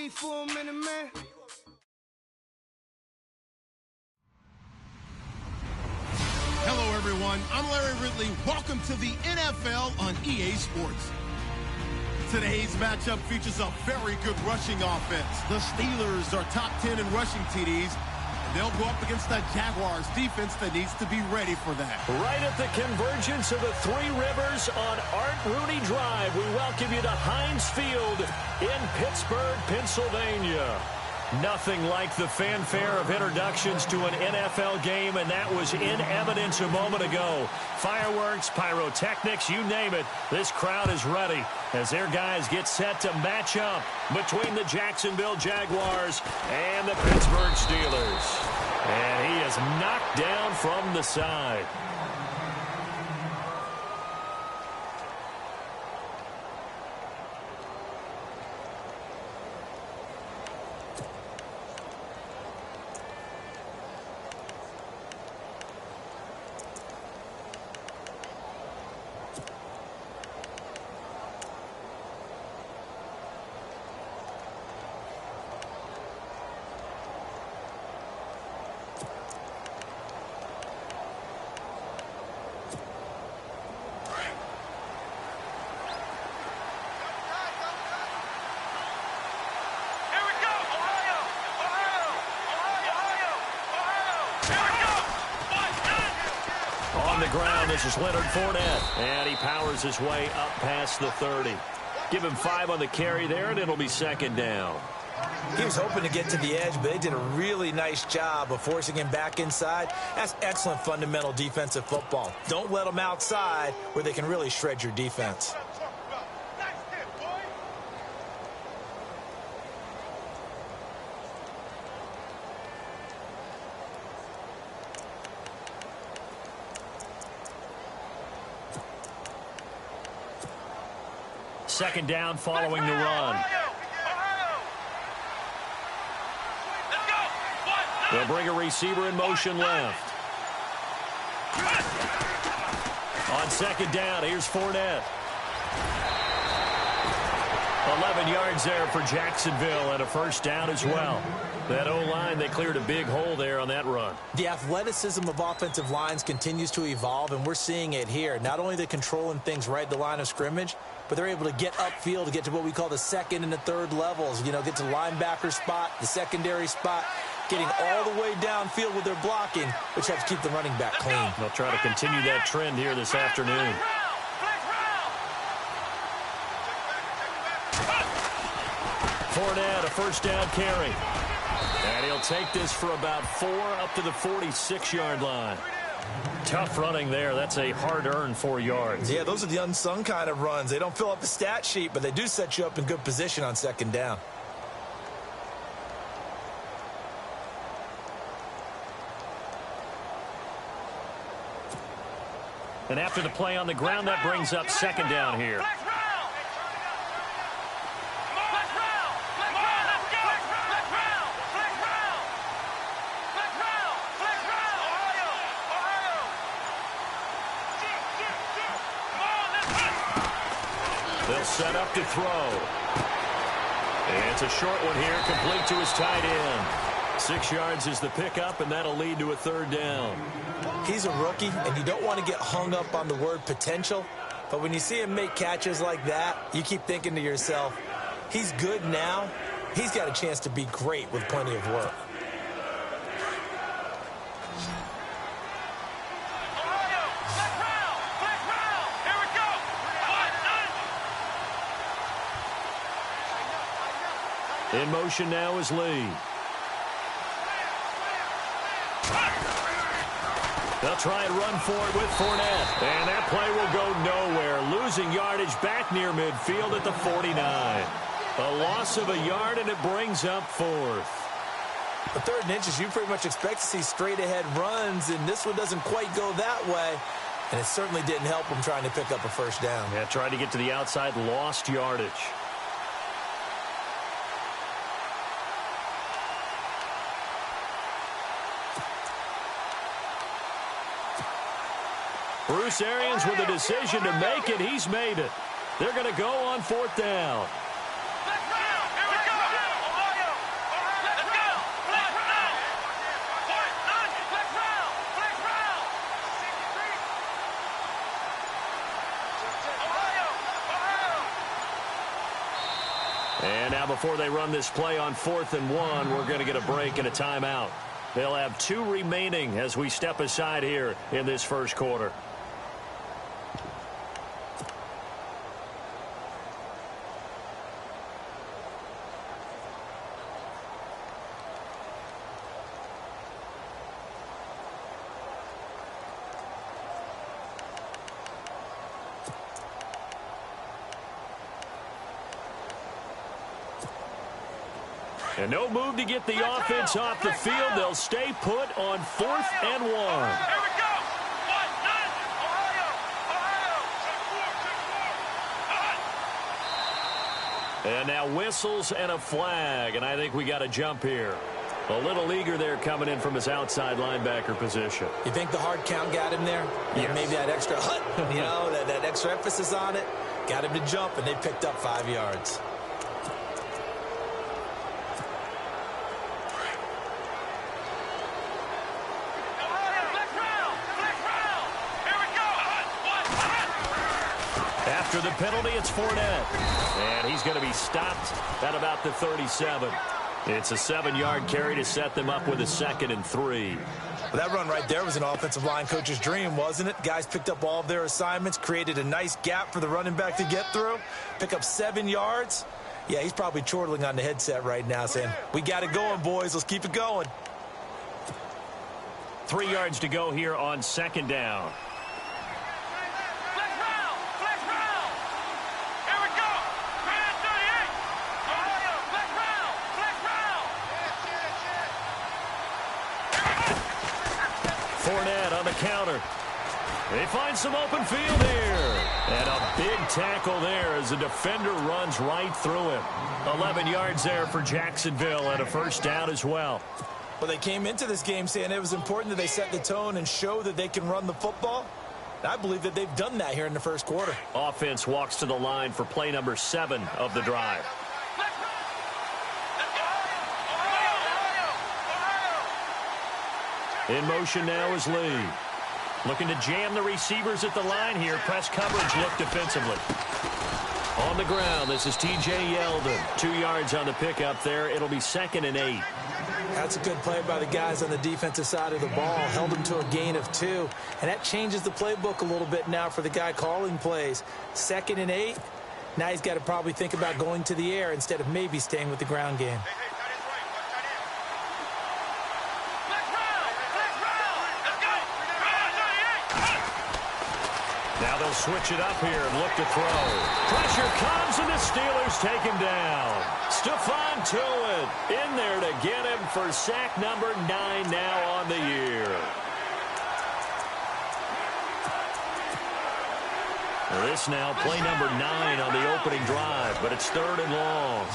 me for a minute, man? Hello, everyone. I'm Larry Ridley. Welcome to the NFL on EA Sports. Today's matchup features a very good rushing offense. The Steelers are top 10 in rushing TDs. They'll go up against the Jaguars defense that needs to be ready for that. Right at the convergence of the Three Rivers on Art Rooney Drive, we welcome you to Heinz Field in Pittsburgh, Pennsylvania. Nothing like the fanfare of introductions to an NFL game, and that was in evidence a moment ago. Fireworks, pyrotechnics, you name it. This crowd is ready as their guys get set to match up between the Jacksonville Jaguars and the Pittsburgh Steelers. And he is knocked down from the side. Ground. This is Leonard Fournette, and he powers his way up past the 30. Give him 5 on the carry there, and it'll be second down. He was hoping to get to the edge, but they did a really nice job of forcing him back inside. That's excellent fundamental defensive football. Don't let them outside where they can really shred your defense. Second down following the run. They'll bring a receiver in motion left. On second down, here's Fournette. 11 yards there for Jacksonville and a first down as well. That O-line, they cleared a big hole there on that run. The athleticism of offensive lines continues to evolve, and we're seeing it here. Not only they're controlling things right at the line of scrimmage, but they're able to get upfield to get to what we call the second and the third levels. You know, get to the linebacker spot, the secondary spot, getting all the way downfield with their blocking, which helps keep the running back clean. They'll try to continue that trend here this afternoon. Fournette, a first down carry. And he'll take this for about 4 up to the 46-yard line. Tough running there. That's a hard-earned 4 yards. Yeah, those are the unsung kind of runs. They don't fill up the stat sheet, but they do set you up in good position on second down. And after the play on the ground, that brings up second down here. They'll set up to throw. And it's a short one here, complete to his tight end. 6 yards is the pickup, and that'll lead to a third down. He's a rookie, and you don't want to get hung up on the word potential. But when you see him make catches like that, you keep thinking to yourself, he's good now. He's got a chance to be great with plenty of work. In motion now is Lee. They'll try and run for it with Fournette. And that play will go nowhere. Losing yardage back near midfield at the 49. A loss of a yard, and it brings up fourth. The 3rd and inches, you pretty much expect to see straight-ahead runs, and this one doesn't quite go that way. And it certainly didn't help him trying to pick up a first down. Yeah, tried to get to the outside, lost yardage. Bruce Arians with a decision to make it. He's made it. They're going to go on 4th down. before they run this play on 4th and 1, we're going to get a break and a timeout. They'll have 2 remaining as we step aside here in this first quarter. And no move to get the offense off the field. They'll stay put on 4th and 1. Here we go. And now whistles and a flag, and I think we got a jump here. A little eager there coming in from his outside linebacker position. You think the hard count got him there? Yes. Maybe that extra that extra emphasis on it got him to jump, and they picked up 5 yards. After the penalty, it's Fournette. And he's going to be stopped at about the 37. It's a 7-yard carry to set them up with a 2nd and 3. Well, that run right there was an offensive line coach's dream, wasn't it? Guys picked up all of their assignments, created a nice gap for the running back to get through, pick up 7 yards. Yeah, he's probably chortling on the headset right now saying, we got it going, boys. Let's keep it going. 3 yards to go here on 2nd down. Fournette on the counter. They find some open field here. And a big tackle there as the defender runs right through him. 11 yards there for Jacksonville and a first down as well. Well, they came into this game saying it was important that they set the tone and show that they can run the football. And I believe that they've done that here in the first quarter. Offense walks to the line for play number 7 of the drive. In motion now is Lee. Looking to jam the receivers at the line here. Press coverage look defensively. On the ground, this is T.J. Yeldon. 2 yards on the pickup there. It'll be 2nd and 8. That's a good play by the guys on the defensive side of the ball. Held them to a gain of 2. And that changes the playbook a little bit now for the guy calling plays. 2nd and 8. Now he's got to probably think about going to the air instead of maybe staying with the ground game. Now they'll switch it up here and look to throw. Pressure comes, and the Steelers take him down. Stephon Tuitt in there to get him for sack number 9 now on the year. This now play number 9 on the opening drive, but it's 3rd and long.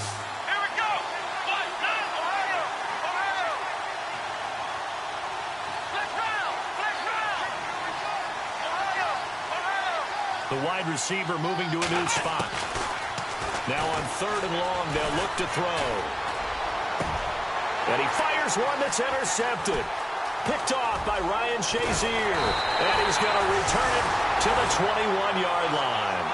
The wide receiver moving to a new spot. Now on 3rd and long, they'll look to throw. And he fires one that's intercepted. Picked off by Ryan Shazier. And he's going to return it to the 21-yard line.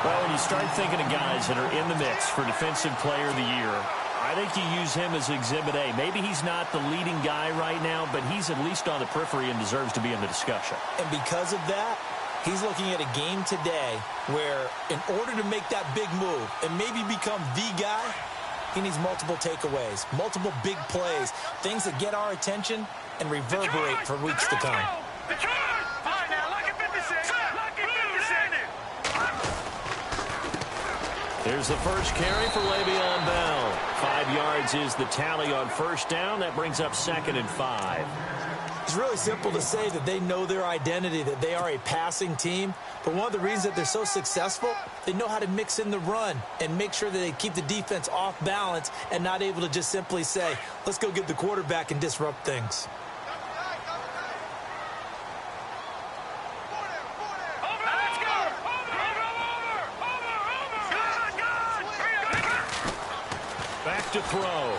Well, when you start thinking of guys that are in the mix for Defensive Player of the Year, I think you use him as Exhibit A. Maybe he's not the leading guy right now, but he's at least on the periphery and deserves to be in the discussion. And because of that, he's looking at a game today where in order to make that big move and maybe become the guy, he needs multiple takeaways, multiple big plays, things that get our attention and reverberate for weeks to come. There's the first carry for Le'Veon Bell. 5 yards is the tally on first down. That brings up 2nd and 5. It's really simple to say that they know their identity, that they are a passing team. But one of the reasons that they're so successful, they know how to mix in the run and make sure that they keep the defense off balance and not able to just simply say, let's go get the quarterback and disrupt things. Back to throw.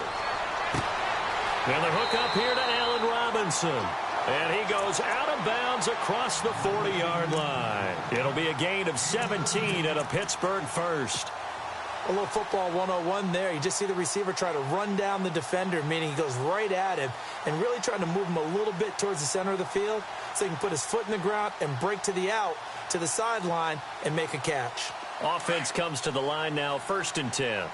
And the hook up here to Allen Robinson. And he goes out of bounds across the 40-yard line. It'll be a gain of 17 and a Pittsburgh first. A little football 101 there. You just see the receiver try to run down the defender, meaning he goes right at him and really trying to move him a little bit towards the center of the field so he can put his foot in the ground and break to the out, to the sideline, and make a catch. Offense comes to the line now, 1st and 10.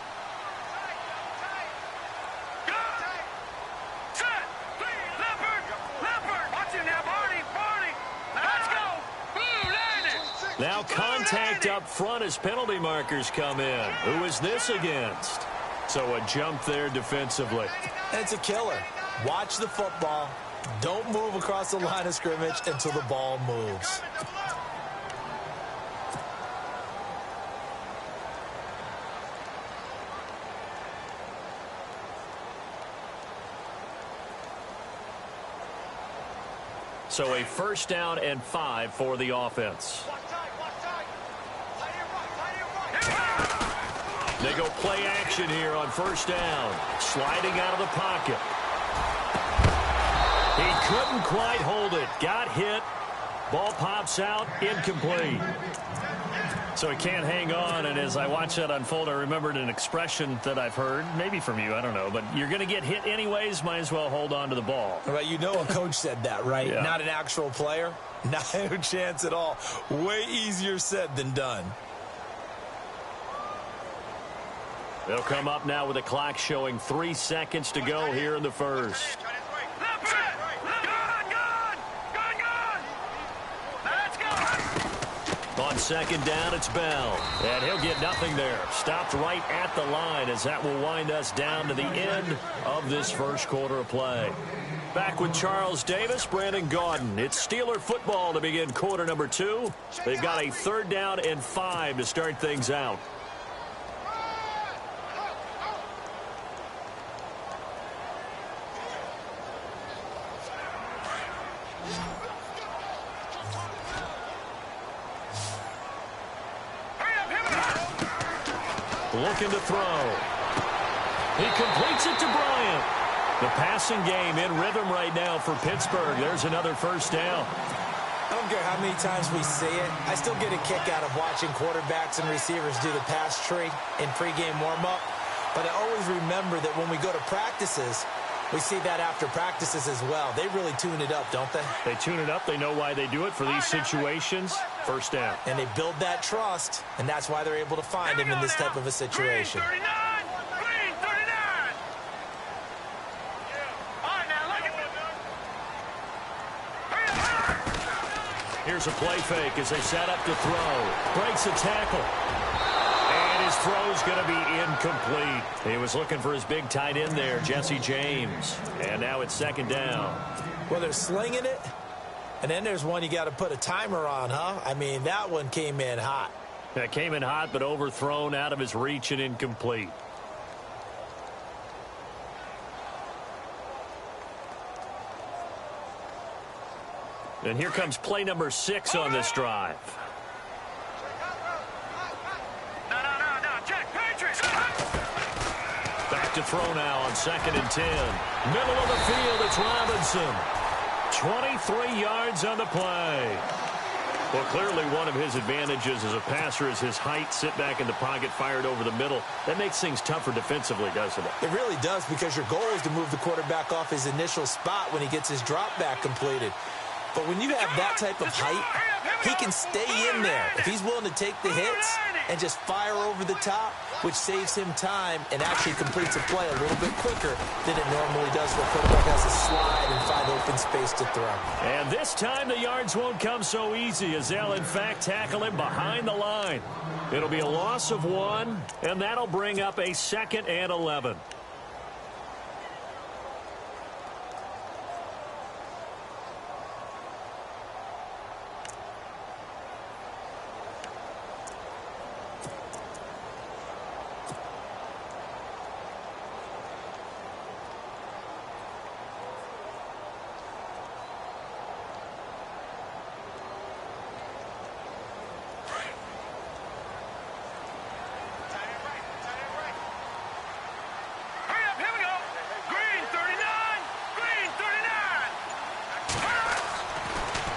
Now contact up front as penalty markers come in. Who is this against? So a jump there defensively. It's a killer. Watch the football. Don't move across the line of scrimmage until the ball moves. So a 1st down and 5 for the offense. They go play action here on 1st down. Sliding out of the pocket. He couldn't quite hold it. Got hit. Ball pops out. Incomplete. So he can't hang on, and as I watch that unfold, I remembered an expression that I've heard, maybe from you, I don't know, but you're going to get hit anyways, might as well hold on to the ball. Right, you know a coach said that, right? Yeah. Not an actual player. Not a chance at all. Way easier said than done. They'll come up now with the clock showing 3 seconds to go here in the first. On 2nd down, it's Bell. And he'll get nothing there. Stopped right at the line as that will wind us down to the end of this first quarter of play. Back with Charles Davis, Brandon Gaudin. It's Steeler football to begin quarter number 2. They've got a 3rd down and 5 to start things out. Looking to throw. He completes it to Bryant. The passing game in rhythm right now for Pittsburgh. There's another 1st down. I don't care how many times we see it. I still get a kick out of watching quarterbacks and receivers do the pass tree in pregame warm-up. But I always remember that when we go to practices, we see that after practices as well. They really tune it up, don't they? They tune it up. They know why they do it for these situations. 1st down. And they build that trust, and that's why they're able to find him in this type of a situation. Green 39! Green 39! All right, now look at Here's a play fake as they set up to throw. Breaks a tackle. And his throw's going to be incomplete. He was looking for his big tight end there, Jesse James. And now it's 2nd down. Well, they're slinging it. And then there's one you got to put a timer on, huh? I mean, that one came in hot. That came in hot, but overthrown, out of his reach and incomplete. And here comes play number 6 on this drive. No, Jack Patriots! Back to throw now on 2nd and 10. Middle of the field, it's Robinson. 23 yards on the play. Well, clearly one of his advantages as a passer is his height. Sit back in the pocket, fired over the middle. That makes things tougher defensively, doesn't it? It really does, because your goal is to move the quarterback off his initial spot when he gets his drop back completed. But when you have that type of height, he can stay in there. If he's willing to take the hits and just fire over the top, which saves him time and actually completes a play a little bit quicker than it normally does where a quarterback has to slide and find open space to throw. And this time the yards won't come so easy as they'll, in fact, tackle him behind the line. It'll be a loss of 1, and that'll bring up a 2nd and 11.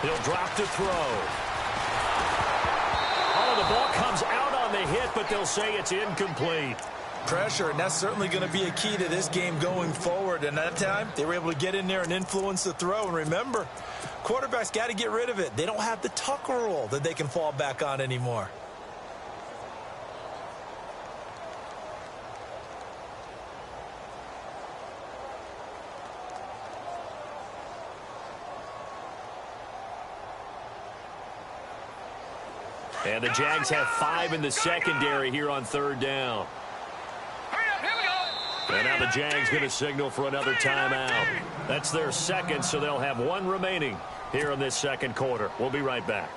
He'll drop to throw. Oh, the ball comes out on the hit, but they'll say it's incomplete. Pressure, and that's certainly going to be a key to this game going forward. And that time, they were able to get in there and influence the throw. And remember, quarterbacks got to get rid of it. They don't have the tuck rule that they can fall back on anymore. And the Jags have 5 in the secondary here on third down. And now the Jags going to signal for another timeout. That's their second, so they'll have 1 remaining here in this second quarter. We'll be right back.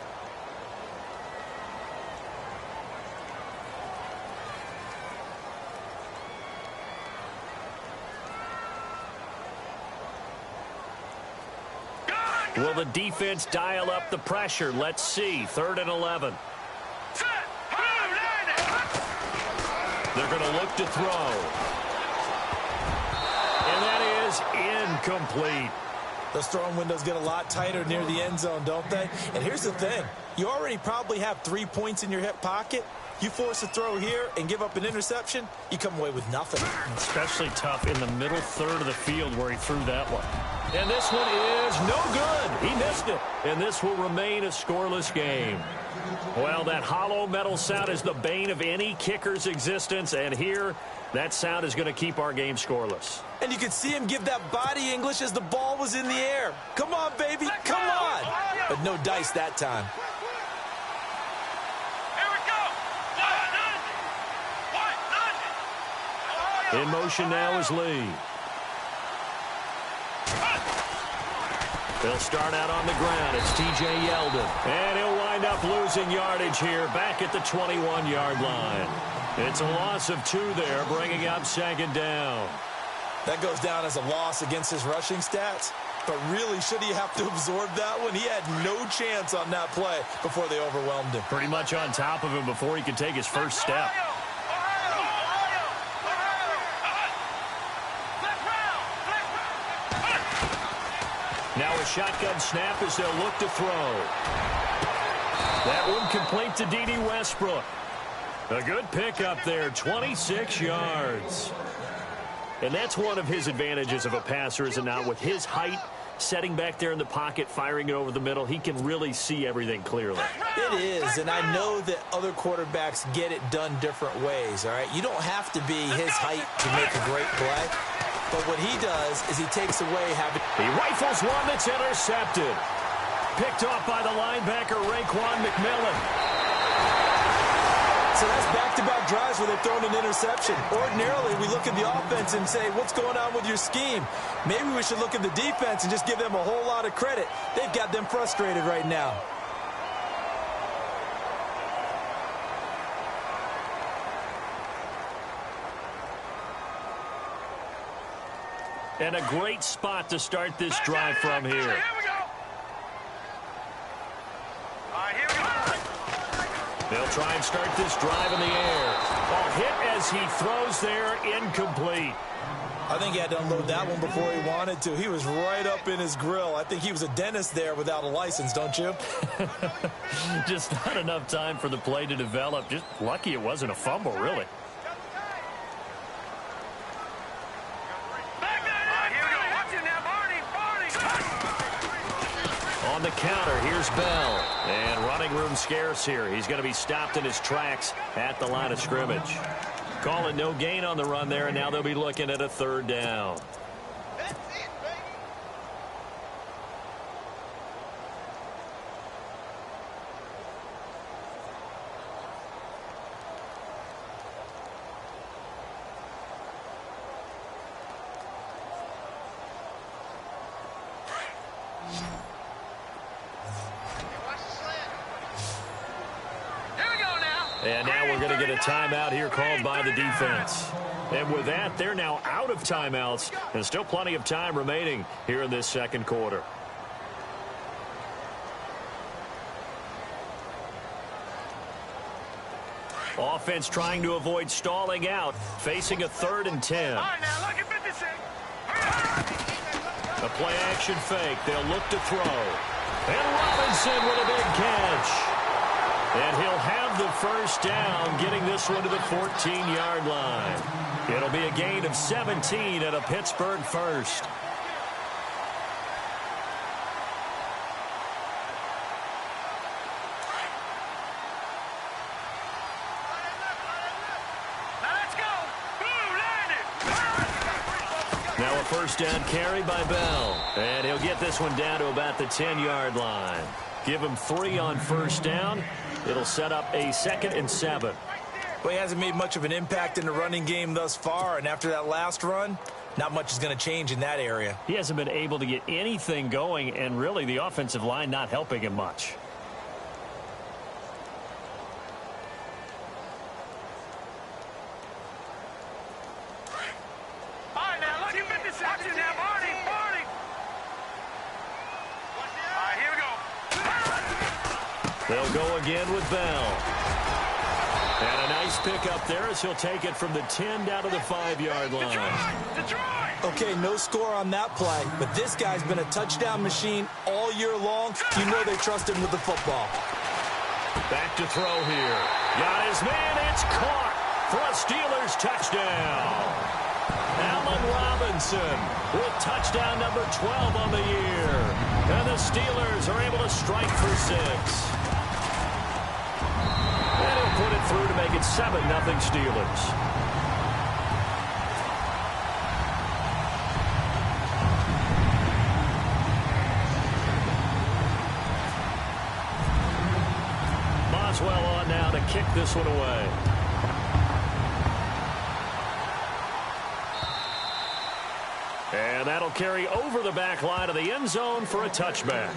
Will the defense dial up the pressure? Let's see. 3rd and 11. They're going to look to throw. And that is incomplete. Those throwing windows get a lot tighter near the end zone, don't they? And here's the thing. You already probably have 3 points in your hip pocket. You force a throw here and give up an interception, you come away with nothing. Especially tough in the middle third of the field where he threw that one. And this one is no good. He missed it. And this will remain a scoreless game. Well, that hollow metal sound is the bane of any kicker's existence. And here, that sound is going to keep our game scoreless. And you could see him give that body English as the ball was in the air. Come on, baby. Come on. But no dice that time. In motion now is Lee. They'll start out on the ground. It's T.J. Yeldon. And he'll wind up losing yardage here back at the 21-yard line. It's a loss of 2 there, bringing up second down. That goes down as a loss against his rushing stats. But really, should he have to absorb that one? He had no chance on that play before they overwhelmed him. Pretty much on top of him before he could take his first step. Now a shotgun snap as they'll look to throw. That one complete to D.D. Westbrook. A good pickup there, 26 yards. And that's one of his advantages of a passer, is it not? With his height, setting back there in the pocket, firing it over the middle, he can really see everything clearly. It is, and I know that other quarterbacks get it done different ways, all right? You don't have to be his height to make a great play. But what he does is he takes away having... He rifles one that's intercepted. Picked off by the linebacker, Raekwon McMillan. So that's back-to-back drives where they've thrown an interception. Ordinarily, we look at the offense and say, what's going on with your scheme? Maybe we should look at the defense and just give them a whole lot of credit. They've got them frustrated right now. And a great spot to start this drive from here. Here we go. All right, here we go. They'll try and start this drive in the air. Ball hit as he throws there, incomplete. I think he had to unload that one before he wanted to. He was right up in his grill. I think he was a dentist there without a license, don't you? Just not enough time for the play to develop. Just lucky it wasn't a fumble, really. On the counter, here's Bell. And running room scarce here. He's going to be stopped in his tracks at the line of scrimmage. Call it no gain on the run there, and now they'll be looking at a 3rd down. And now we're going to get a timeout here called by the defense. And with that, they're now out of timeouts, and still plenty of time remaining here in this second quarter. Offense trying to avoid stalling out, facing a 3rd and 10. All right, now, look at 56. A play-action fake. They'll look to throw. And Robinson with a big catch. And he'll have the first down, getting this one to the 14-yard line. It'll be a gain of 17 and a Pittsburgh first. Now a first down carry by Bell. And he'll get this one down to about the 10-yard line. Give him 3 on first down. It'll set up a 2nd and 7. Well, he hasn't made much of an impact in the running game thus far, and after that last run, not much is going to change in that area. He hasn't been able to get anything going, and really the offensive line not helping him much. All right, now, look, you fit this action now, Marty. All right, here we go. They'll go again with Bell. And a nice pickup there as he'll take it from the 10 down to the 5-yard line. Okay, no score on that play, but this guy's been a touchdown machine all year long. You know they trust him with the football. Back to throw here. Got his man. It's caught for a Steelers touchdown. Allen Robinson with touchdown number 12 on the year. And the Steelers are able to strike for 6. And he'll put it through to make it 7-0 Steelers. Boswell on now to kick this one away. And that'll carry over the back line of the end zone for a touchback.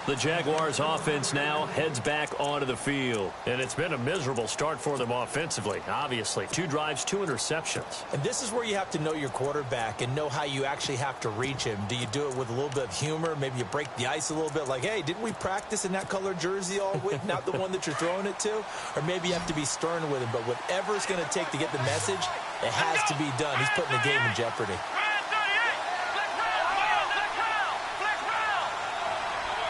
The Jaguars offense now heads back onto the field. And it's been a miserable start for them offensively, obviously. 2 drives, 2 interceptions. And this is where you have to know your quarterback and know how you actually have to reach him. Do you do it with a little bit of humor? Maybe you break the ice a little bit like, hey, didn't we practice in that color jersey all week? Not the one that you're throwing it to? Or maybe you have to be stern with him. But whatever it's going to take to get the message, it has to be done. He's putting the game in jeopardy.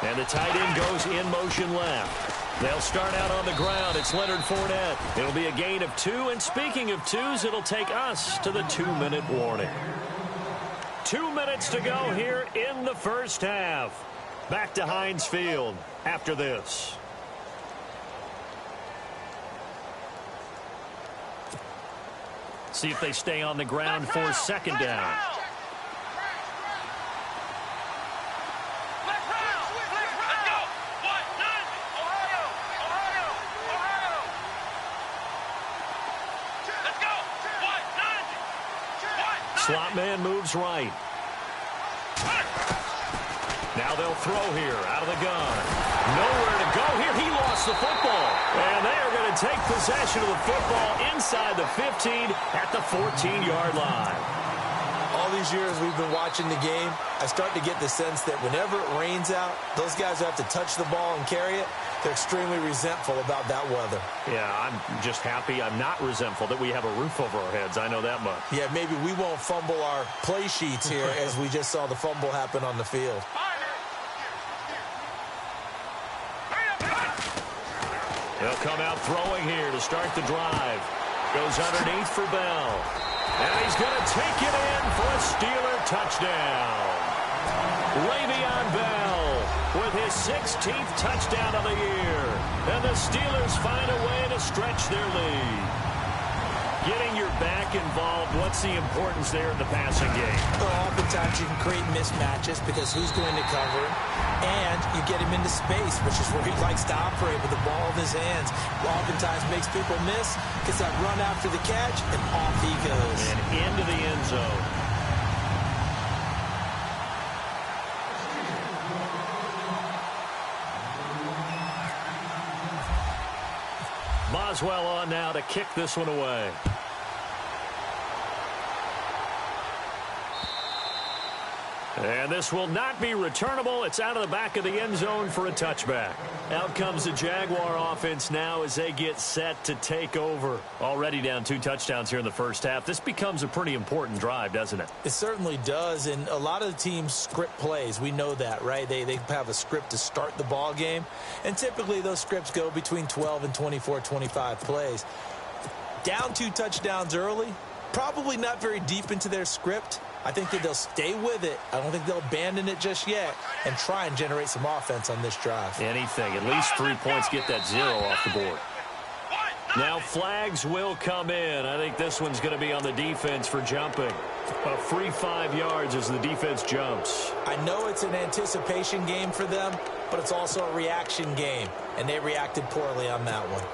And the tight end goes in motion left. They'll start out on the ground. It's Leonard Fournette. It'll be a gain of 2. And speaking of 2s, it'll take us to the 2-minute warning. 2 minutes to go here in the first half. Back to Heinz Field after this. See if they stay on the ground for 2nd down. Slot man moves right. Now they'll throw here out of the gun. Nowhere to go here. He lost the football. And they are going to take possession of the football inside the 15 at the 14-yard line. All these years we've been watching the game, I start to get the sense that whenever it rains out, those guys who have to touch the ball and carry it, they're extremely resentful about that weather. Yeah, I'm just happy I'm not resentful that we have a roof over our heads. I know that much. Yeah, maybe we won't fumble our play sheets here as we just saw the fumble happen on the field. They'll come out throwing here to start the drive. Goes underneath for Bell. And he's going to take it in for a Steeler touchdown. Le'Veon Bell with his 16th touchdown of the year. And the Steelers find a way to stretch their lead. Getting your back involved, what's the importance there in the passing game? Well, oftentimes you can create mismatches because who's going to cover him? And you get him into space, which is where he likes to operate with the ball in his hands. Oftentimes makes people miss, gets that run after the catch, and off he goes. And into the end zone. Boswell on now to kick this one away. And this will not be returnable. It's out of the back of the end zone for a touchback. Out comes the Jaguar offense now as they get set to take over. Already down 2 touchdowns here in the first half. This becomes a pretty important drive, doesn't it? It certainly does, and a lot of the teams script plays. We know that, right? They have a script to start the ball game, and typically those scripts go between 12 and 24, 25 plays. Down 2 touchdowns early, probably not very deep into their script. I think that they'll stay with it. I don't think they'll abandon it just yet and try and generate some offense on this drive. Anything. At least 3 points, get that 0 off the board. Now flags will come in. I think this one's going to be on the defense for jumping. A free 5 yards as the defense jumps. I know it's an anticipation game for them, but it's also a reaction game, and they reacted poorly on that one.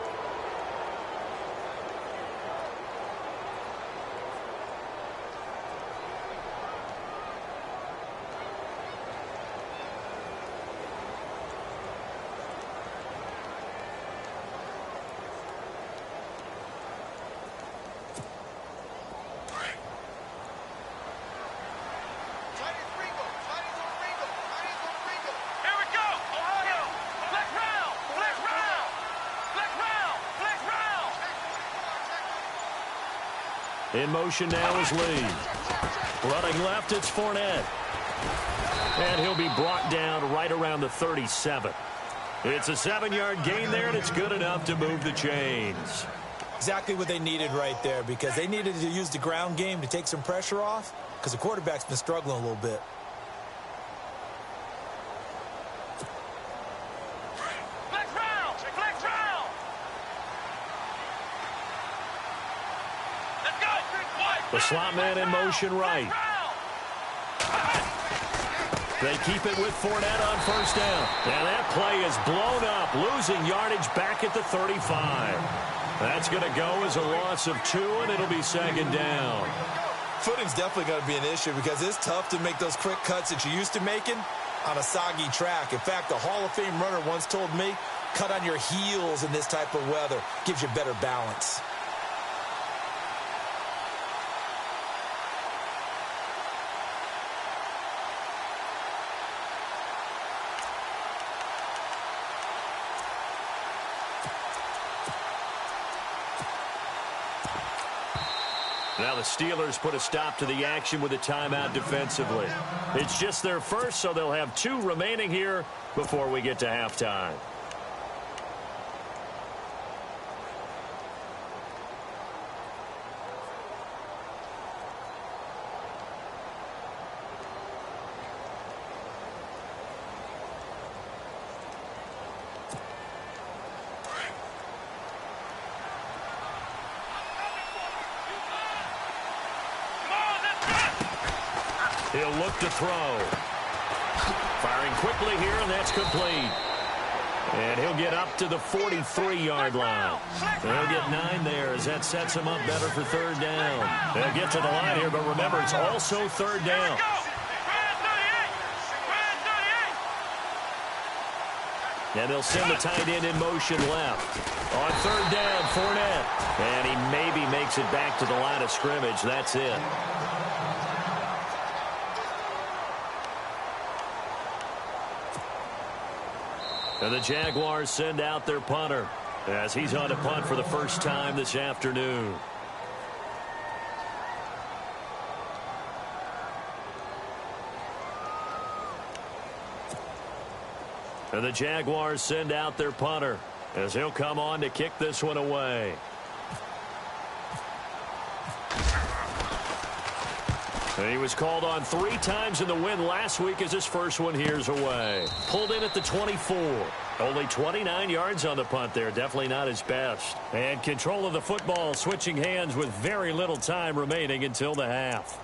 In motion now is Lee. Running left, it's Fournette. And he'll be brought down right around the 37. It's a 7-yard gain there, and it's good enough to move the chains. Exactly what they needed right there, because they needed to use the ground game to take some pressure off, because the quarterback's been struggling a little bit. The slot man in motion right. They keep it with Fournette on first down. And that play is blown up, losing yardage back at the 35. That's going to go as a loss of 2, and it'll be 2nd down. Footing's definitely going to be an issue because it's tough to make those quick cuts that you're used to making on a soggy track. In fact, the Hall of Fame runner once told me, cut on your heels in this type of weather. Gives you better balance. Now the Steelers put a stop to the action with a timeout defensively. It's just their first, so they'll have 2 remaining here before we get to halftime. He'll look to throw. Firing quickly here, and that's complete. And he'll get up to the 43-yard line. They'll get 9 there as that sets him up better for 3rd down. They'll get to the line here, but remember, it's also 3rd down. And they'll send the tight end in motion left. On 3rd down, Fournette. And he maybe makes it back to the line of scrimmage. That's it. And the Jaguars send out their punter as he's on to punt for the first time this afternoon. And the Jaguars send out their punter as he'll come on to kick this one away. And he was called on 3 times in the win last week as his first one here's away. Pulled in at the 24. Only 29 yards on the punt there. Definitely not his best. And control of the football switching hands with very little time remaining until the half.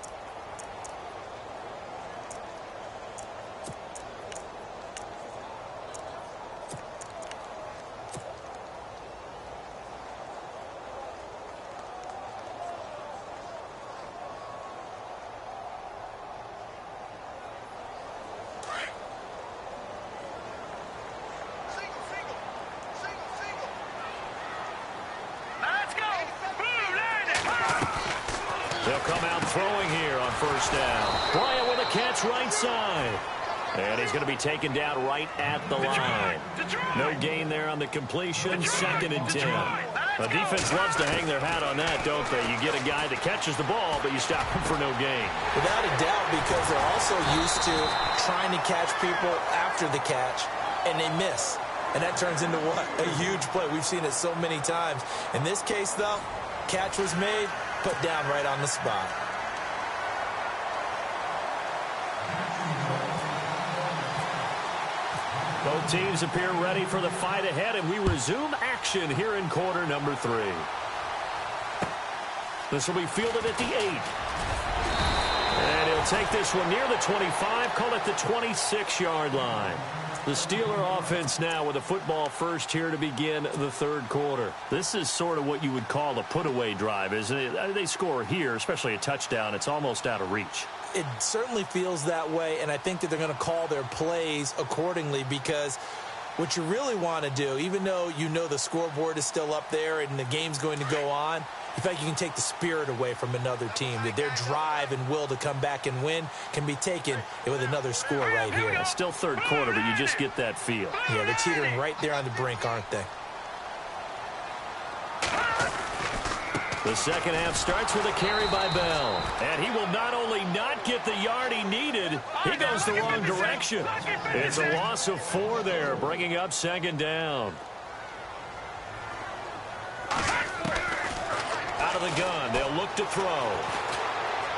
catch right side. And he's going to be taken down right at the line. No gain there on the completion. 2nd and 10. The defense loves to hang their hat on that, don't they? You get a guy that catches the ball, but you stop him for no gain. Without a doubt, because they're also used to trying to catch people after the catch, and they miss. And that turns into what? A huge play. We've seen it so many times. In this case, though, catch was made, put down right on the spot. Both teams appear ready for the fight ahead, and we resume action here in quarter number 3. This will be fielded at the 8. And he'll take this one near the 25, call it the 26-yard line. The Steeler offense now with a football first here to begin the 3rd quarter. This is sort of what you would call a put-away drive, isn't it? They score here, especially a touchdown. It's almost out of reach. It certainly feels that way, and I think that they're going to call their plays accordingly, because what you really want to do, even though you know the scoreboard is still up there and the game's going to go on, in fact, you can take the spirit away from another team. That their drive and will to come back and win can be taken with another score right here. It's still 3rd quarter, but you just get that feel. Yeah, they're teetering right there on the brink, aren't they? The second half starts with a carry by Bell. And he will not only not get the yard he needed, he goes the wrong direction. It's a loss of 4 there, bringing up 2nd down. Out of the gun, they'll look to throw.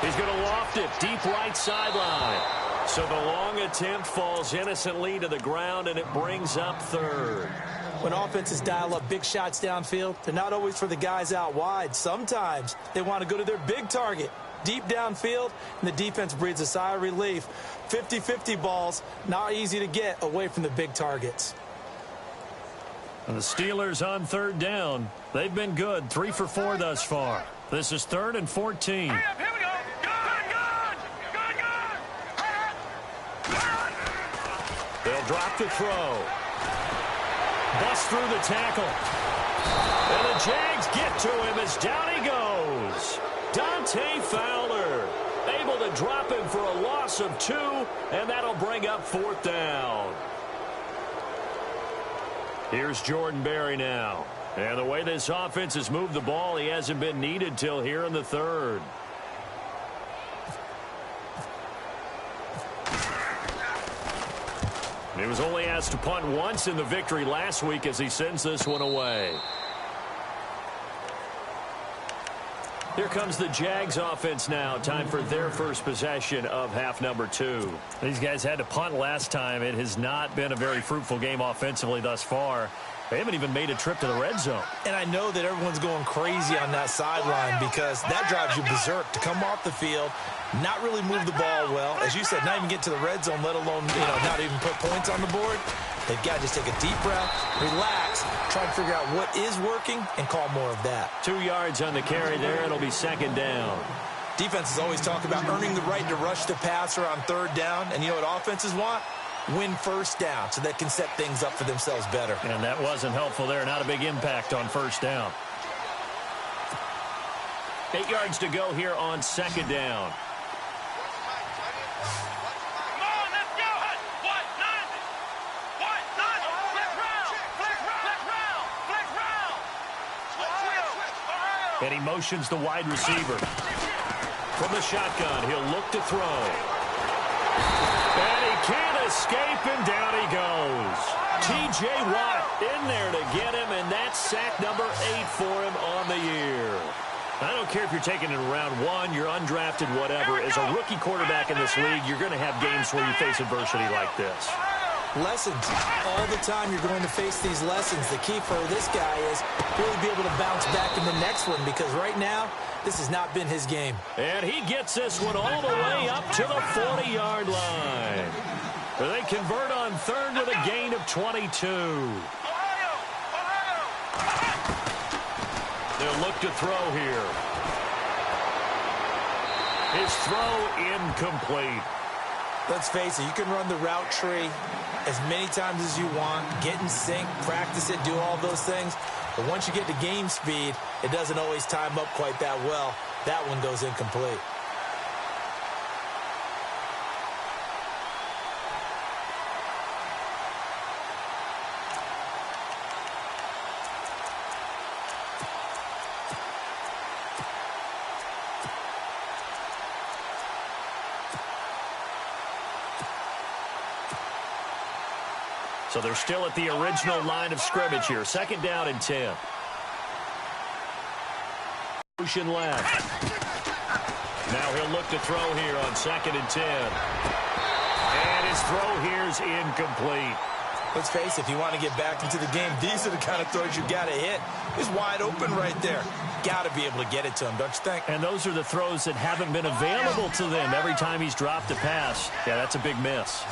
He's going to loft it deep right sideline. So the long attempt falls innocently to the ground, and it brings up 3rd. When offenses dial up big shots downfield, they're not always for the guys out wide. Sometimes they want to go to their big target, deep downfield, and the defense breathes a sigh of relief. 50-50 balls, not easy to get away from the big targets. And the Steelers on 3rd down. They've been good, 3 for 4 thus far. This is 3rd and 14. Here we go. Good. They'll drop the throw. Bust through the tackle. And the Jags get to him as down he goes. Dante Fowler able to drop him for a loss of 2, and that'll bring up 4th down. Here's Jordan Berry now. And the way this offense has moved the ball, he hasn't been needed till here in the 3rd. He was only asked to punt once in the victory last week as he sends this one away. Here comes the Jags offense now. Time for their first possession of half number 2. These guys had to punt last time. It has not been a very fruitful game offensively thus far. They haven't even made a trip to the red zone. And I know that everyone's going crazy on that sideline because that drives you berserk to come off the field, not really move the ball well. As you said, not even get to the red zone, let alone, not even put points on the board. They've got to just take a deep breath, relax, try to figure out what is working, and call more of that. 2 yards on the carry there. It'll be 2nd down. Defenses always talk about earning the right to rush the passer on 3rd down. And you know what offenses want? Win 1st down so they can set things up for themselves better. And that wasn't helpful there. Not a big impact on 1st down. 8 yards to go here on 2nd down. And he motions the wide receiver. From the shotgun, he'll look to throw. And he can't escape, and down he goes. T.J. Watt in there to get him, and that's sack number 8 for him on the year. I don't care if you're taking it in round 1, you're undrafted, whatever. As a rookie quarterback in this league, you're going to have games where you face adversity like this. Lessons. All the time you're going to face these lessons. The key for this guy is really be able to bounce back in the next one, because right now, this has not been his game. And he gets this one all the way up to the 40-yard line. They convert on 3rd with a gain of 22. They'll look to throw here. His throw incomplete. Let's face it, you can run the route tree as many times as you want, get in sync, practice it, do all those things. But once you get to game speed, it doesn't always time up quite that well. That one goes incomplete. So they're still at the original line of scrimmage here. 2nd down and 10. Motion left. Now he'll look to throw here on 2nd and 10. And his throw here is incomplete. Let's face it, if you want to get back into the game, these are the kind of throws you got to hit. He's wide open right there. Got to be able to get it to him, don't you think? And those are the throws that haven't been available to them every time he's dropped a pass. Yeah, that's a big miss.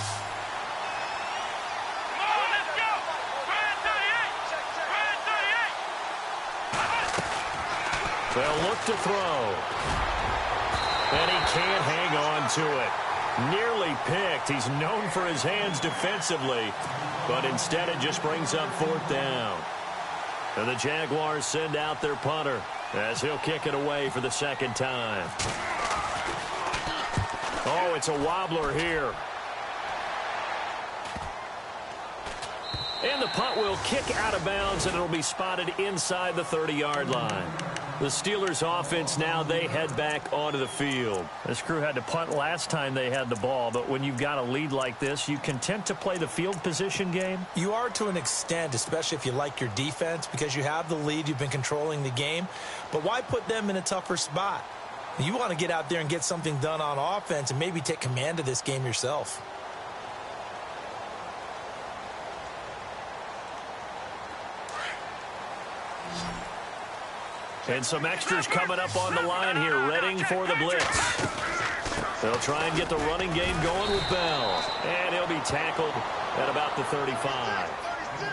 They'll look to throw. And he can't hang on to it. Nearly picked. He's known for his hands defensively, but instead it just brings up 4th down. And the Jaguars send out their punter as he'll kick it away for the 2nd time. Oh, it's a wobbler here. And the punt will kick out of bounds, and it'll be spotted inside the 30-yard line. The Steelers offense now, they head back onto the field. This crew had to punt last time they had the ball, but when you've got a lead like this, you content to play the field position game? You are to an extent, especially if you like your defense, because you have the lead, you've been controlling the game. But why put them in a tougher spot? You want to get out there and get something done on offense and maybe take command of this game yourself. And some extras coming up on the line here, readying for the blitz. They'll try and get the running game going with Bell. And he'll be tackled at about the 35.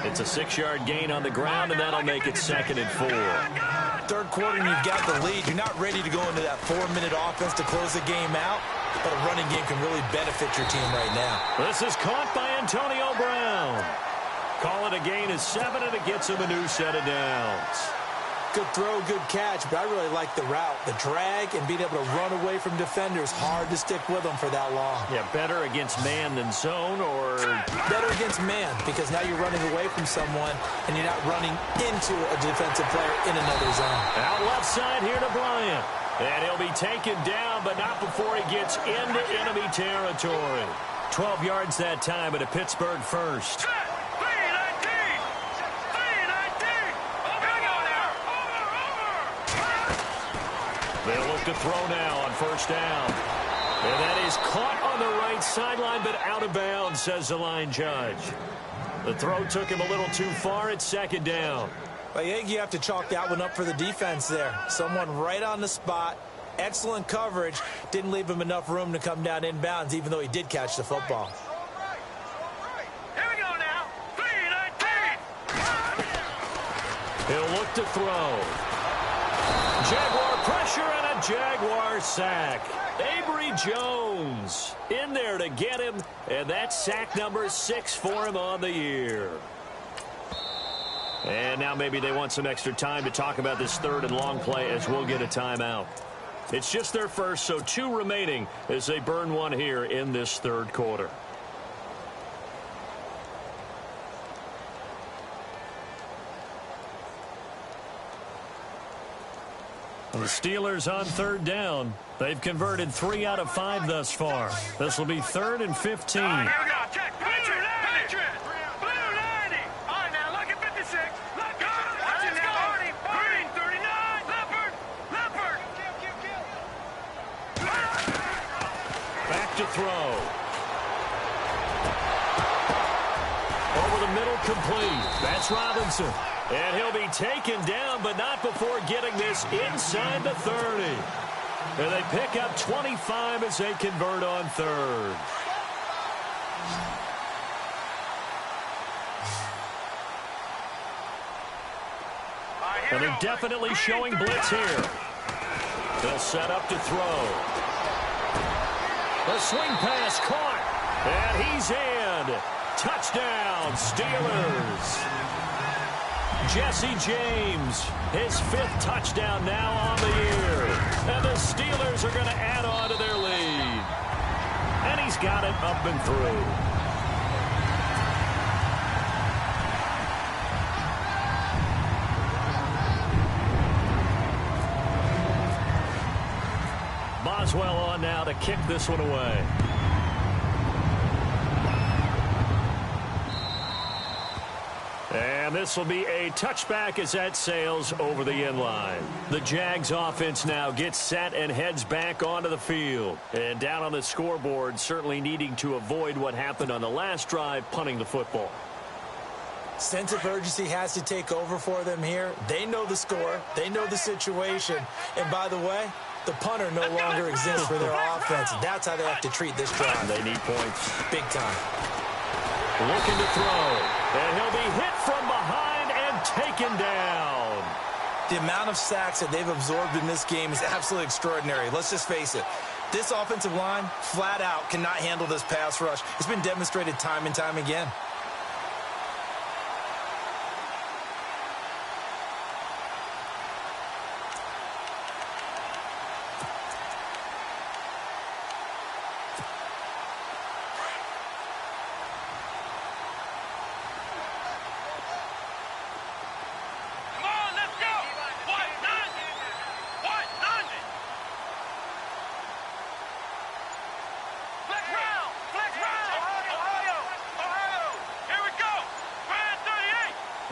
It's a 6-yard gain on the ground, and that'll make it 2nd and 4. 3rd quarter, and you've got the lead. You're not ready to go into that 4-minute offense to close the game out, but a running game can really benefit your team right now. This is caught by Antonio Brown. Call it a gain of 7, and it gets him a new set of downs. Good throw, good catch, but I really like the route. The drag and being able to run away from defenders, hard to stick with them for that long. Yeah, better against man than zone, or... Better against man, because now you're running away from someone and you're not running into a defensive player in another zone. Out left side here to Bryant. And he'll be taken down, but not before he gets into enemy territory. 12 yards that time, but a Pittsburgh first. They'll look to throw now on 1st down. And that is caught on the right sideline, but out of bounds, says the line judge. The throw took him a little too far at 2nd down. I think you have to chalk that one up for the defense there. Someone right on the spot. Excellent coverage. Didn't leave him enough room to come down inbounds, even though he did catch the football. Here we go now. 3-19. He'll look to throw. Jaguar pressure and a Jaguar sack. Avery Jones in there to get him, and that's sack number 6 for him on the year. And now maybe they want some extra time to talk about this 3rd and long play as we'll get a timeout. It's just their first, so 2 remaining as they burn one here in this 3rd quarter. The Steelers on 3rd down. They've converted 3 out of 5 thus far. This will be 3rd and 15. Here we go. Check. Blue 90. Blue 90. All right, now look at 56. Look. Watch it now, Artie. Green 39. Leopard. Back to throw. Over the middle, complete. That's Robinson. And he'll be taken down, but not before getting this inside the 30. And they pick up 25 as they convert on 3rd. And they're definitely showing blitz here. They'll set up to throw. The swing pass caught. And he's in. Touchdown, Steelers. Jesse James, his 5th touchdown now on the year. And the Steelers are going to add on to their lead. And he's got it up and through. Boswell on now to kick this one away. And this will be a touchback as that sails over the end line. The Jags offense now gets set and heads back onto the field. And down on the scoreboard, certainly needing to avoid what happened on the last drive, punting the football. Sense of urgency has to take over for them here. They know the score. They know the situation. And by the way, the punter no longer exists for their offense. That's how they have to treat this drive. They need points. Big time. Looking to throw. And he'll be hit from behind and taken down. The amount of sacks that they've absorbed in this game is absolutely extraordinary. Let's just face it. This offensive line, flat out, cannot handle this pass rush. It's been demonstrated time and time again.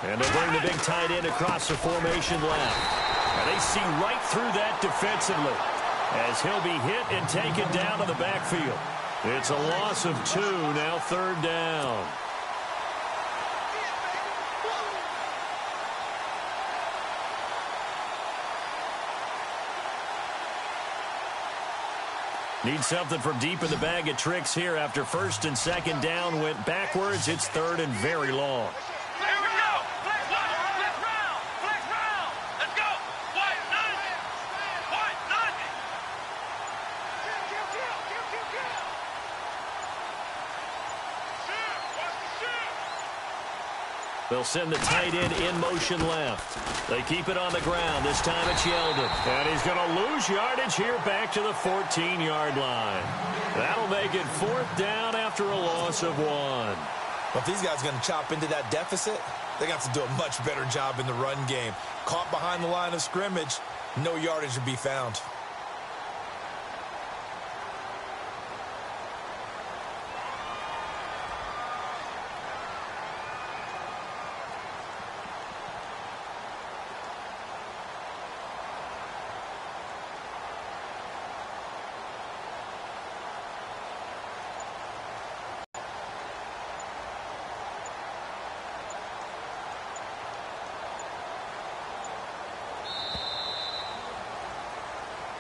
And they bring the big tight end across the formation left. And they see right through that defensively as he'll be hit and taken down to the backfield. It's a loss of 2, now 3rd down. Need something from deep in the bag of tricks here after 1st and 2nd down went backwards. It's 3rd and very long. They'll send the tight end in motion left. They keep it on the ground. This time it's Yeldon. And he's going to lose yardage here back to the 14-yard line. That'll make it 4th down after a loss of 1. Well, if these guys are going to chop into that deficit, they're going to have to do a much better job in the run game. Caught behind the line of scrimmage, no yardage to be found.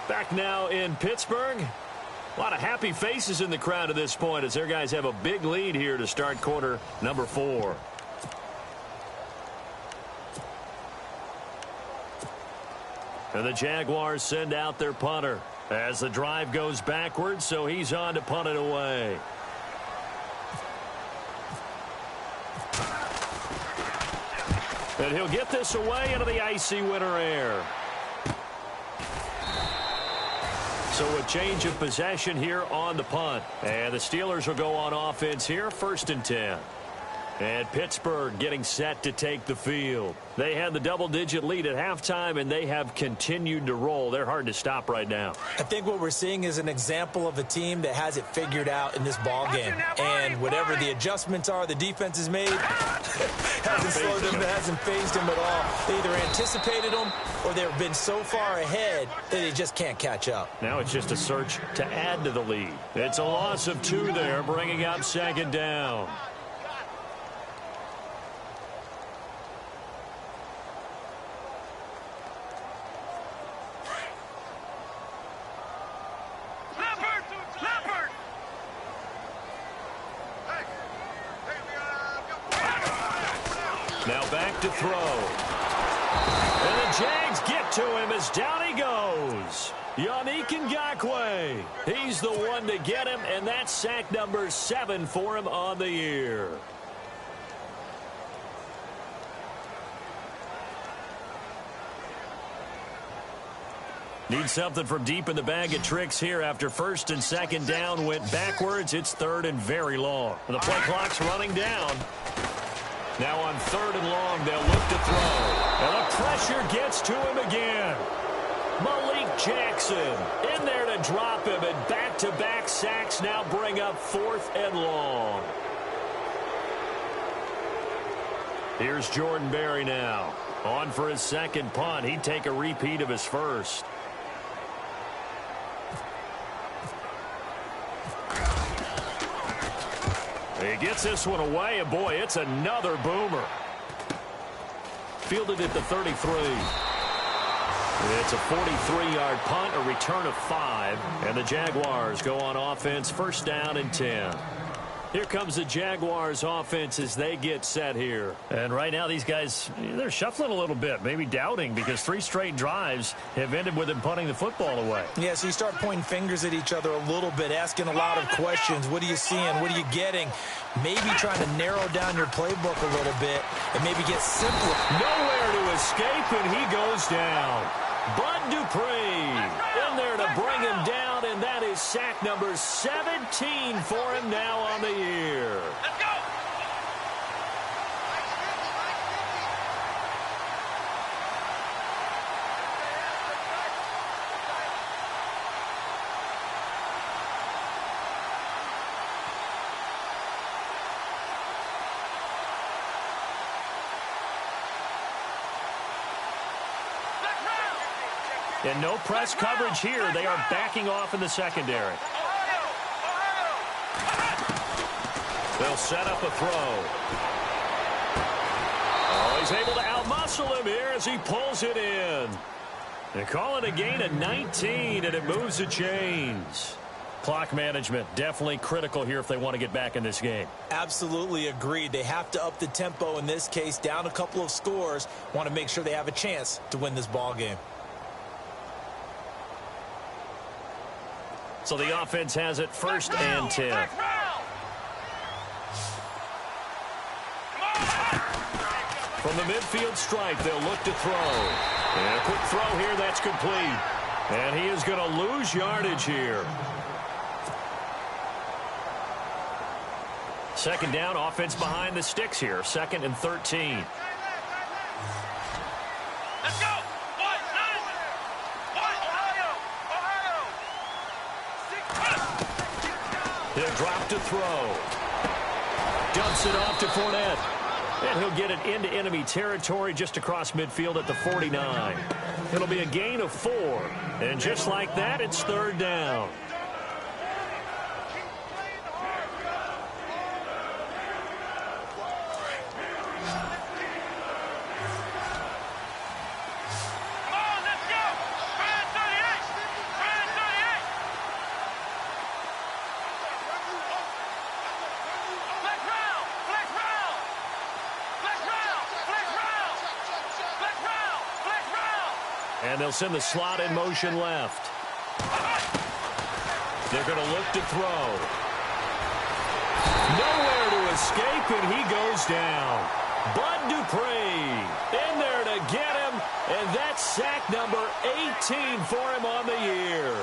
Back now in Pittsburgh. A lot of happy faces in the crowd at this point as their guys have a big lead here to start quarter number 4. And the Jaguars send out their punter as the drive goes backwards, so he's on to punt it away. And he'll get this away into the icy winter air. So a change of possession here on the punt. And the Steelers will go on offense here, 1st and 10. And Pittsburgh getting set to take the field. They had the double-digit lead at halftime, and they have continued to roll. They're hard to stop right now. I think what we're seeing is an example of a team that has it figured out in this ball game. And whatever the adjustments are the defense has made, hasn't slowed them, hasn't phased them at all. They either anticipated them or they've been so far ahead that they just can't catch up. Now it's just a search to add to the lead. It's a loss of 2 there, bringing up 2nd down. Now back to throw. And the Jags get to him as down he goes. Yannick Ngakoue. He's the one to get him, and that's sack number 7 for him on the year. Need something from deep in the bag of tricks here after 1st and 2nd down went backwards. It's 3rd and very long. And the play clock's running down. Now on 3rd and long, they'll look to throw. And the pressure gets to him again. Malik Jackson in there to drop him, and back-to-back sacks now bring up 4th and long. Here's Jordan Berry now. On for his second punt. He'd take a repeat of his first. He gets this one away, and boy, it's another boomer. Fielded at the 33. It's a 43-yard punt, a return of 5, and the Jaguars go on offense, first down and 10. Here comes the Jaguars offense as they get set here. And right now these guys, they're shuffling a little bit, maybe doubting, because 3 straight drives have ended with them punting the football away. Yeah, so you start pointing fingers at each other a little bit, asking a lot of questions. What are you seeing? What are you getting? Maybe trying to narrow down your playbook a little bit and maybe get simpler. Nowhere to escape, and he goes down. Bud Dupree in there to bring him down, and that is sack number 17 for him now on the year. Let's go! And no press coverage here. They are backing off in the secondary. They'll set up a throw. Oh, he's able to outmuscle him here as he pulls it in. They call it a gain of 19, and it moves the chains. Clock management definitely critical here if they want to get back in this game. Absolutely agreed. They have to up the tempo in this case, down a couple of scores. Want to make sure they have a chance to win this ball game. So the offense has it first and 10. From the midfield stripe, they'll look to throw. And a quick throw here, that's complete. And he is going to lose yardage here. Second down, offense behind the sticks here. 2nd and 13. Let's go! He'll drop to throw. Dumps it off to Fournette. And he'll get it into enemy territory just across midfield at the 49. It'll be a gain of 4. And just like that, it's 3rd down. And they'll send the slot in motion left. They're going to look to throw. Nowhere to escape, and he goes down. Bud Dupree in there to get him, and that's sack number 18 for him on the year.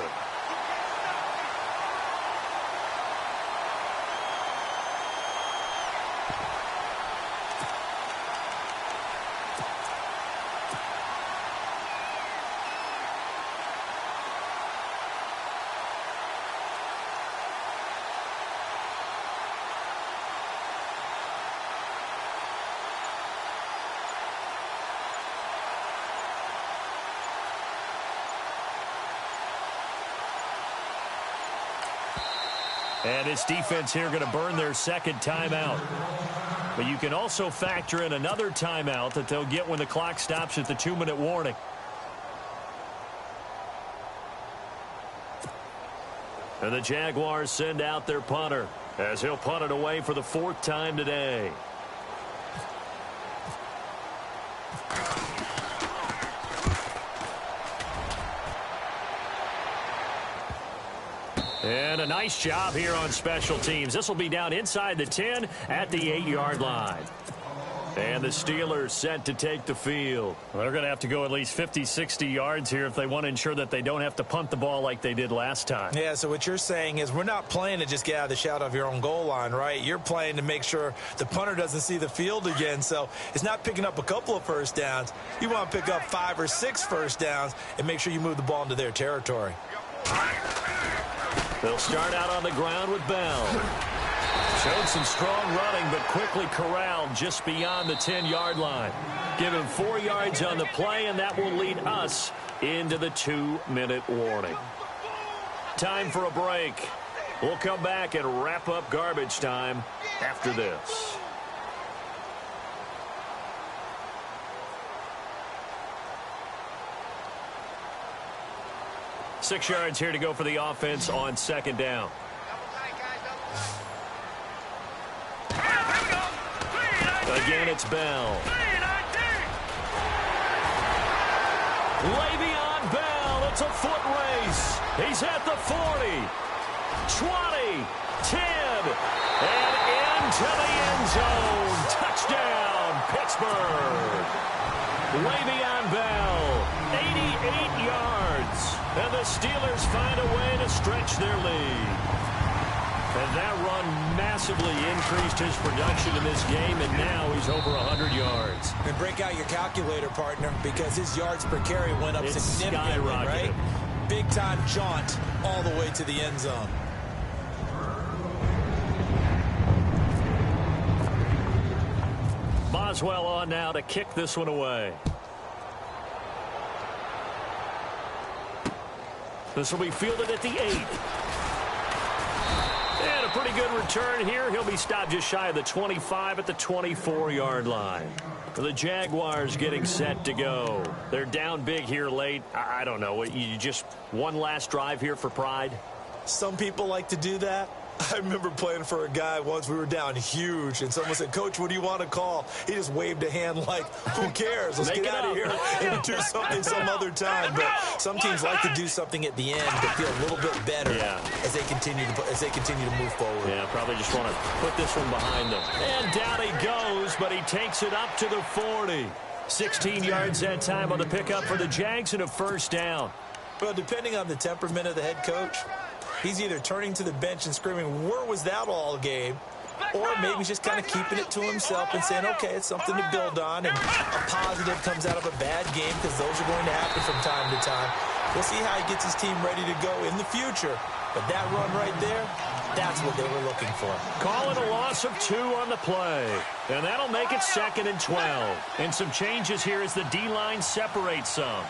And this defense here going to burn their second timeout. But you can also factor in another timeout that they'll get when the clock stops at the 2-minute warning. And the Jaguars send out their punter as he'll punt it away for the 4th time today. And a nice job here on special teams. This will be down inside the 10 at the 8-yard line. And the Steelers set to take the field. Well, they're going to have to go at least 50, 60 yards here if they want to ensure that they don't have to punt the ball like they did last time. Yeah, so what you're saying is we're not playing to just get out of the shadow of your own goal line, right? You're playing to make sure the punter doesn't see the field again. So it's not picking up a couple of first downs. You want to pick up 5 or 6 first downs and make sure you move the ball into their territory. They'll start out on the ground with Bell. Showed some strong running, but quickly corralled just beyond the 10-yard line. Give him 4 yards on the play, and that will lead us into the 2-minute warning. Time for a break. We'll come back and wrap up garbage time after this. Six yards here to go for the offense on second down. Again, it's Bell. Le'Veon Bell, it's a foot race. He's at the 40, 20, 10, and into the end zone. Touchdown, Pittsburgh. Le'Veon Bell, 88 yards. And the Steelers find a way to stretch their lead. And that run massively increased his production in this game, and now he's over 100 yards. And break out your calculator, partner, because his yards per carry went up significantly, right? Big-time jaunt all the way to the end zone. Boswell on now to kick this one away. This will be fielded at the 8. And a pretty good return here. He'll be stopped just shy of the 25 at the 24-yard line. The Jaguars getting set to go. They're down big here late. I don't know. You just one last drive here for pride? Some people like to do that. I remember playing for a guy once. We were down huge, and someone said, "Coach, what do you want to call?" He just waved a hand like, who cares? Let's get out of here and do something some other time. But some teams like to do something at the end to feel a little bit better as they continue to move forward. Yeah, probably just want to put this one behind them. And down he goes, but he takes it up to the 40. 16 yards that time on the pickup for the Jags and a first down. Well, depending on the temperament of the head coach, he's either turning to the bench and screaming, "Where was that all game?" Or maybe he's just kind of keeping it to himself and saying, okay, it's something to build on, and a positive comes out of a bad game, because those are going to happen from time to time. We'll see how he gets his team ready to go in the future. But that run right there, that's what they were looking for. Call it a loss of 2 on the play. And that'll make it 2nd and 12. And some changes here as the D-line separates some.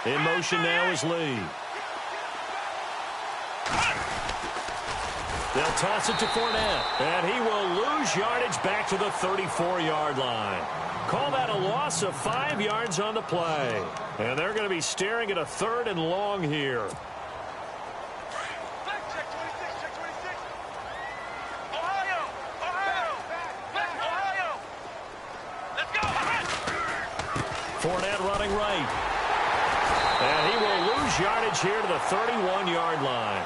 In motion now is Lee. They'll toss it to Fournette, and he will lose yardage back to the 34-yard line. Call that a loss of 5 yards on the play. And they're going to be staring at a 3rd and long here. Fournette running right. And he will lose yardage here to the 31-yard line.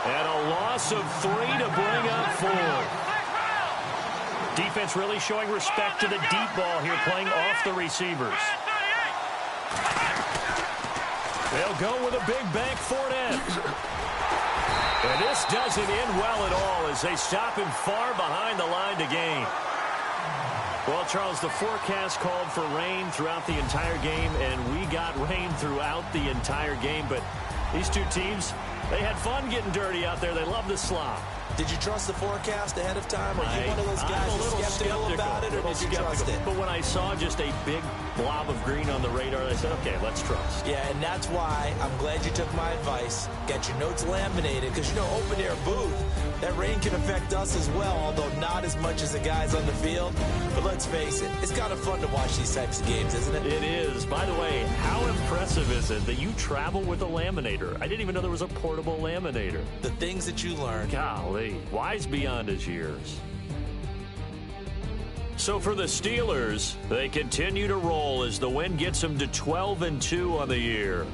And a loss of 3 to bring up 4. Defense really showing respect to the deep ball here, playing off the receivers. They'll go with a big bank Fournette. And this doesn't end well at all as they stop him far behind the line to gain. Well, Charles, the forecast called for rain throughout the entire game, and we got rain throughout the entire game. But these two teams, they had fun getting dirty out there. They love the slop. Did you trust the forecast ahead of time? Or are you one of those guys who's skeptical about it, or did you trust it? But when I saw just a big blob of green on the radar, I said, okay, let's trust. Yeah, and that's why I'm glad you took my advice. Get your notes laminated, because, you know, open-air booth, that rain can affect us as well, although not as much as the guys on the field. But let's face it, it's kind of fun to watch these types of games, isn't it? It is. By the way, how impressive is it that you travel with a laminator? I didn't even know there was a portable laminator. The things that you learn. Golly. Wise beyond his years. So for the Steelers, they continue to roll as the win gets them to 12-2 on the year.